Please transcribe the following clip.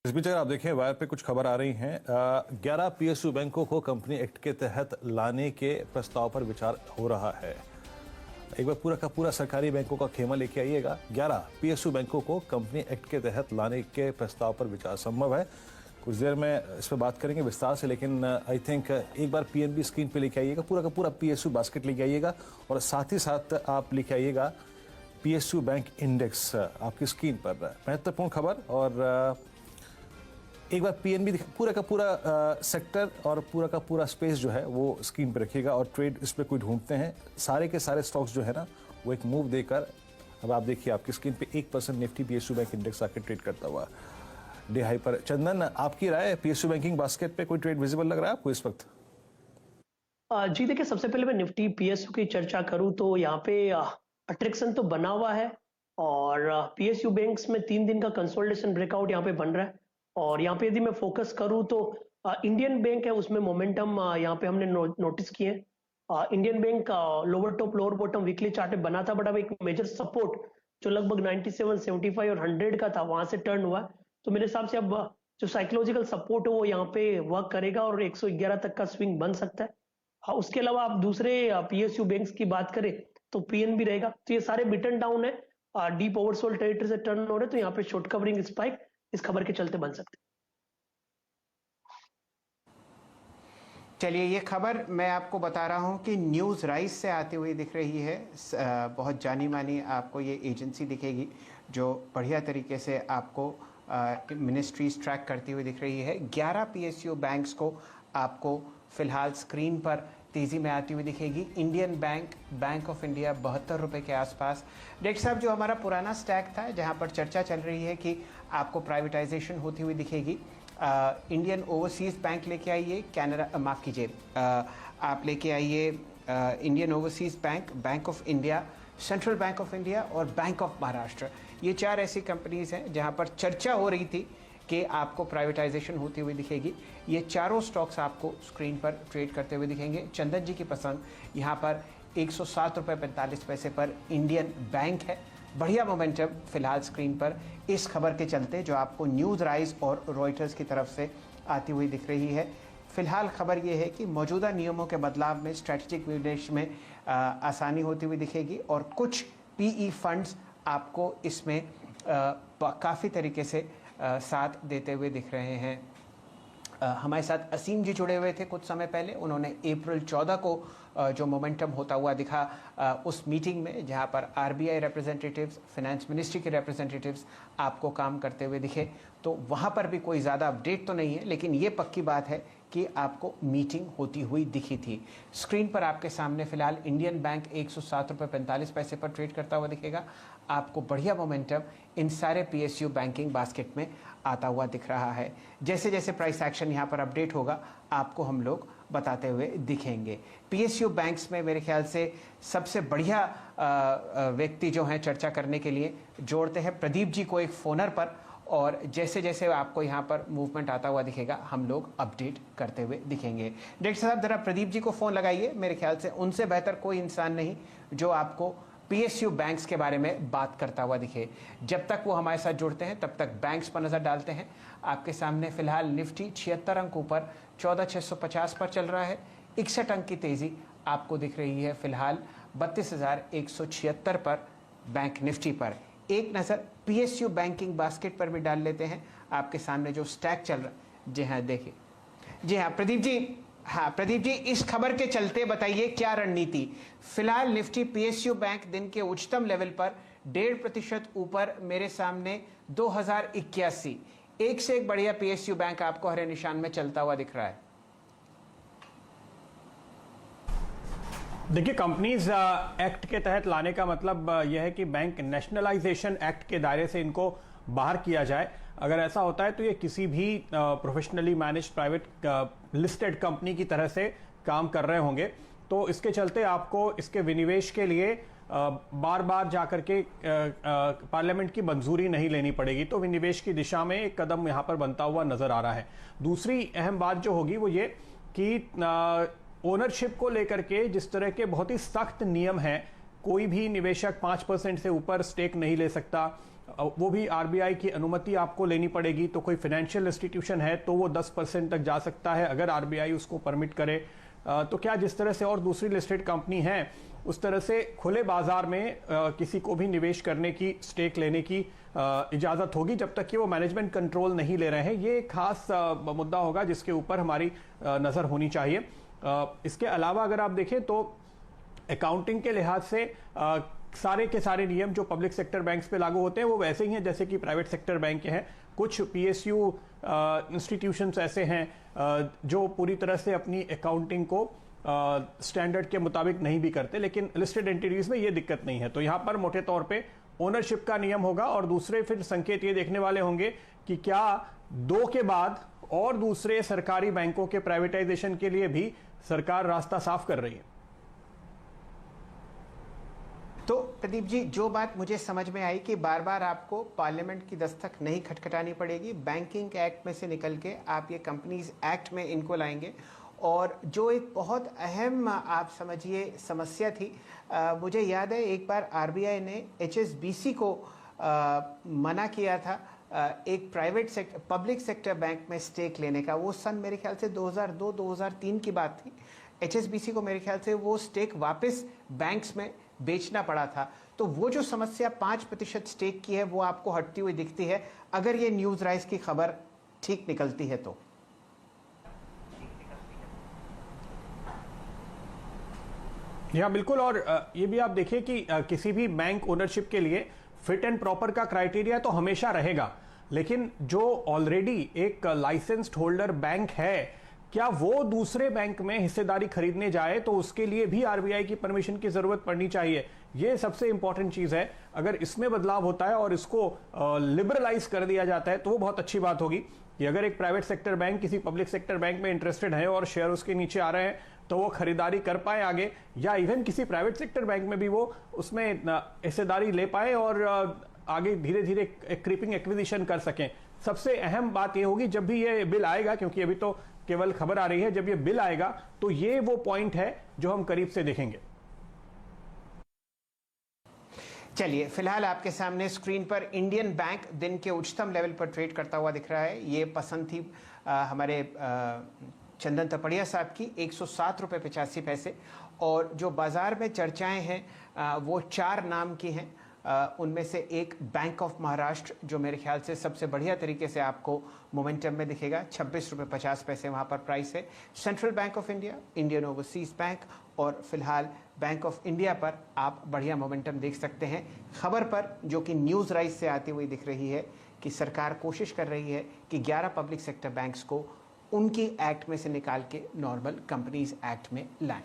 इस बीच अगर आप देखें वायर पे कुछ खबर आ रही हैं 11 पीएसयू बैंकों को कंपनी एक्ट के तहत लाने के प्रस्ताव पर विचार हो रहा है। एक बार पूरा का पूरा सरकारी बैंकों का खेमा लेके आइएगा। 11 पीएसयू बैंकों को कंपनी एक्ट के तहत लाने के प्रस्ताव पर विचार संभव है। कुछ देर में इस पर बात करेंगे विस्तार से, लेकिन आई थिंक एक बार पीएनबी स्क्रीन पे लेके आइएगा, पूरा का पूरा पीएसयू बास्केट लेके आइएगा और साथ ही साथ आप लेके आइएगा पीएसयू बैंक इंडेक्स आपकी स्क्रीन पर। महत्वपूर्ण खबर। और एक बार पीएनबी पूरा का पूरा सेक्टर और पूरा का पूरा स्पेस जो है वो स्क्रीन पे रखिएगा और ट्रेड इस पे कोई ढूंढते हैं। सारे के सारे स्टॉक्स जो है ना वो एक मूव देकर, अब आप देखिए आपकी स्क्रीन पे 1% निफ्टी पीएसयू बैंक इंडेक्स आके ट्रेड करता हुआ डे हाई पर। चंदन, आपकी राय, पीएसयू बैंकिंग बास्केट पे कोई ट्रेड विजिबल लग रहा है आपको इस वक्त? जी देखिए, सबसे पहले मैं निफ्टी पीएसयू की चर्चा करूं तो यहाँ पे अट्रैक्शन तो बना हुआ है और पीएसयू बैंक्स में 3 दिन का कंसोलिडेशन ब्रेकआउट यहाँ पे बन रहा है। और यहाँ पे यदि मैं फोकस करूं तो इंडियन बैंक है, उसमें मोमेंटम यहाँ पे हमने नोटिस किए। Indian bank lower top lower bottom weekly chart में बना था, बट अब एक मेजर सपोर्ट जो लगभग 97, 75 और 100 का था वहां से टर्न हुआ। तो मेरे हिसाब से अब जो साइकोलॉजिकल सपोर्ट है वो यहाँ पे वर्क करेगा और 111 तक का स्विंग बन सकता है। हाँ, उसके अलावा आप दूसरे पीएसयू बैंक्स की बात करें तो पीएनबी रहेगा। तो ये सारे बिटन डाउन है, डीप ओवरसोल्ड टेरिटरी से टर्न हो रहे, तो यहाँ पे शॉर्ट कवरिंग स्पाइक इस खबर के चलते बन सकते। चलिए, ये खबर मैं आपको बता रहा हूँ कि न्यूज़ राइज से आती हुई दिख रही है। बहुत जानी मानी आपको ये एजेंसी दिखेगी जो बढ़िया तरीके से आपको मिनिस्ट्रीज ट्रैक करती हुई दिख रही है। 11 पीएसयू बैंक्स को आपको फिलहाल स्क्रीन पर तेज़ी में आती हुई दिखेगी। Indian bank, bank of India 72 रुपये के आसपास। डॉक्टर साहब, जो हमारा पुराना स्टैक था जहां पर चर्चा चल रही है कि आपको प्राइवेटाइजेशन होती हुई दिखेगी, इंडियन ओवरसीज़ बैंक लेके आइए, कैनरा माफ़ कीजिए, आप लेके आइए Indian overseas bank, bank of India, central bank of India और बैंक ऑफ महाराष्ट्र। ये 4 ऐसी कंपनीज़ हैं जहाँ पर चर्चा हो रही थी कि आपको प्राइवेटाइजेशन होती हुई दिखेगी। ये चारों स्टॉक्स आपको स्क्रीन पर ट्रेड करते हुए दिखेंगे। चंदन जी की पसंद यहाँ पर 107 रुपये 45 पैसे पर इंडियन बैंक है। बढ़िया मोमेंटम फिलहाल स्क्रीन पर इस खबर के चलते जो आपको न्यूज़ राइज और रॉयटर्स की तरफ से आती हुई दिख रही है। फिलहाल खबर ये है कि मौजूदा नियमों के बदलाव में स्ट्रैटेजिक निवेश में आसानी होती हुई दिखेगी और कुछ पीई फंड्स आपको इसमें काफ़ी तरीके से साथ देते हुए दिख रहे हैं। हमारे साथ असीम जी जुड़े हुए थे कुछ समय पहले। उन्होंने अप्रैल 14 को जो मोमेंटम होता हुआ दिखा उस मीटिंग में, जहां पर आरबीआई रिप्रेजेंटेटिव्स, फाइनेंस मिनिस्ट्री के रिप्रेजेंटेटिव्स आपको काम करते हुए दिखे, तो वहां पर भी कोई ज़्यादा अपडेट तो नहीं है, लेकिन ये पक्की बात है कि आपको मीटिंग होती हुई दिखी थी। स्क्रीन पर आपके सामने फिलहाल इंडियन बैंक 107 रुपये 45 पैसे पर ट्रेड करता हुआ दिखेगा। आपको बढ़िया मोमेंटम इन सारे पीएसयू बैंकिंग बास्केट में आता हुआ दिख रहा है। जैसे जैसे प्राइस एक्शन यहाँ पर अपडेट होगा आपको हम लोग बताते हुए दिखेंगे। पीएसयू बैंक्स में मेरे ख्याल से सबसे बढ़िया व्यक्ति जो हैं चर्चा करने के लिए जोड़ते हैं प्रदीप जी को एक फोनर पर, और जैसे जैसे आपको यहाँ पर मूवमेंट आता हुआ दिखेगा हम लोग अपडेट करते हुए दिखेंगे। डॉक्टर साहब, जरा प्रदीप जी को फ़ोन लगाइए। मेरे ख्याल से उनसे बेहतर कोई इंसान नहीं जो आपको पीएसयू बैंक्स के बारे में बात करता हुआ दिखे। जब तक वो हमारे साथ जुड़ते हैं तब तक बैंक्स पर नज़र डालते हैं। आपके सामने फिलहाल निफ्टी 76 अंक ऊपर 14,650 पर चल रहा है। 61 अंक की तेज़ी आपको दिख रही है फिलहाल 32,176 पर बैंक निफ्टी पर। एक नज़र पीएसयू बैंकिंग बास्केट पर भी डाल लेते हैं। आपके सामने जो स्टैक चल रहा है, जी हाँ देखिए, जी हाँ प्रदीप जी, हाँ प्रदीप जी, इस खबर के चलते बताइए क्या रणनीति। फिलहाल निफ्टी पीएसयू बैंक दिन के उच्चतम लेवल पर 1.5% ऊपर मेरे सामने 2081। एक से एक बढ़िया पीएसयू बैंक आपको हरे निशान में चलता हुआ दिख रहा है। देखिए, कंपनीज एक्ट के तहत लाने का मतलब यह है कि बैंक नेशनलाइजेशन एक्ट के दायरे से इनको बाहर किया जाए। अगर ऐसा होता है तो ये किसी भी professionally manage private listed company की तरह से काम कर रहे होंगे। तो इसके चलते आपको इसके विनिवेश के लिए बार बार जाकर के पार्लियामेंट की मंजूरी नहीं लेनी पड़ेगी। तो विनिवेश की दिशा में एक कदम यहाँ पर बनता हुआ नजर आ रहा है। दूसरी अहम बात जो होगी वो ये कि ओनरशिप को लेकर के जिस तरह के बहुत ही सख्त नियम हैं, कोई भी निवेशक 5% से ऊपर स्टेक नहीं ले सकता। वो भी आरबीआई की अनुमति आपको लेनी पड़ेगी। तो कोई फाइनेंशियल इंस्टीट्यूशन है तो वो 10% तक जा सकता है अगर आरबीआई उसको परमिट करे। तो क्या जिस तरह से और दूसरी लिस्टेड कंपनी है उस तरह से खुले बाजार में किसी को भी निवेश करने की, स्टेक लेने की इजाजत होगी जब तक कि वो मैनेजमेंट कंट्रोल नहीं ले रहे हैं। ये एक खास मुद्दा होगा जिसके ऊपर हमारी नजर होनी चाहिए। इसके अलावा अगर आप देखें तो अकाउंटिंग के लिहाज से सारे के सारे नियम जो पब्लिक सेक्टर बैंक्स पे लागू होते हैं वो वैसे ही हैं जैसे कि प्राइवेट सेक्टर बैंक के हैं। कुछ पीएसयू इंस्टीट्यूशंस ऐसे हैं जो पूरी तरह से अपनी अकाउंटिंग को स्टैंडर्ड के मुताबिक नहीं भी करते, लेकिन लिस्टेड एंटिटीज में ये दिक्कत नहीं है। तो यहां पर मोटे तौर पे ओनरशिप का नियम होगा और दूसरे फिर संकेत ये देखने वाले होंगे कि क्या 2 के बाद और दूसरे सरकारी बैंकों के प्राइवेटाइजेशन के लिए भी सरकार रास्ता साफ कर रही है। तो प्रदीप जी, जो बात मुझे समझ में आई कि बार बार आपको पार्लियामेंट की दस्तक नहीं खटखटानी पड़ेगी, बैंकिंग एक्ट में से निकल के आप ये कंपनीज एक्ट में इनको लाएंगे। और जो एक बहुत अहम आप समझिए समस्या थी, मुझे याद है एक बार आरबीआई ने एचएसबीसी को मना किया था एक पब्लिक सेक्टर बैंक में स्टेक लेने का। वो सन मेरे ख्याल से 2002-2003 की बात थी। एचएसबीसी को मेरे ख्याल से वो स्टेक वापस बैंक्स में बेचना पड़ा था। तो वो जो समस्या 5% स्टेक की है वो आपको हटती हुई दिखती है अगर ये न्यूज राइज की खबर ठीक निकलती है तो। हाँ बिल्कुल। और ये भी आप देखिए कि किसी भी बैंक ओनरशिप के लिए फिट एंड प्रॉपर का क्राइटेरिया तो हमेशा रहेगा, लेकिन जो ऑलरेडी एक लाइसेंस्ड होल्डर बैंक है क्या वो दूसरे बैंक में हिस्सेदारी खरीदने जाए तो उसके लिए भी आरबीआई की परमिशन की जरूरत पड़नी चाहिए। ये सबसे इंपॉर्टेंट चीज है। अगर इसमें बदलाव होता है और इसको लिबरलाइज कर दिया जाता है तो वो बहुत अच्छी बात होगी कि अगर एक प्राइवेट सेक्टर बैंक किसी पब्लिक सेक्टर बैंक में इंटरेस्टेड है और शेयर उसके नीचे आ रहे हैं तो वो खरीदारी कर पाए आगे, या इवन किसी प्राइवेट सेक्टर बैंक में भी वो उसमें हिस्सेदारी ले पाए और आगे धीरे धीरे क्रीपिंग एक्विजिशन कर सकें। सबसे अहम बात ये होगी जब भी ये बिल आएगा, क्योंकि अभी तो केवल खबर आ रही है, जब ये बिल आएगा तो ये वो पॉइंट है जो हम करीब से देखेंगे। चलिए, फिलहाल आपके सामने स्क्रीन पर इंडियन बैंक दिन के उच्चतम लेवल पर ट्रेड करता हुआ दिख रहा है। ये पसंद थी हमारे चंदन तपड़िया साहब की 107 रुपये 85 पैसे। और जो बाजार में चर्चाएं हैं वो 4 नाम की हैं। उनमें से एक बैंक ऑफ महाराष्ट्र जो मेरे ख्याल से सबसे बढ़िया तरीके से आपको मोमेंटम में दिखेगा, 26 रुपये 50 पैसे वहाँ पर प्राइस है। Central bank of India, Indian overseas bank और फिलहाल बैंक ऑफ इंडिया पर आप बढ़िया मोमेंटम देख सकते हैं। खबर पर जो कि न्यूज़ राइज से आती हुई दिख रही है कि सरकार कोशिश कर रही है कि 11 पब्लिक सेक्टर बैंक्स को उनकी एक्ट में से निकाल के नॉर्मल कंपनीज एक्ट में लाएं।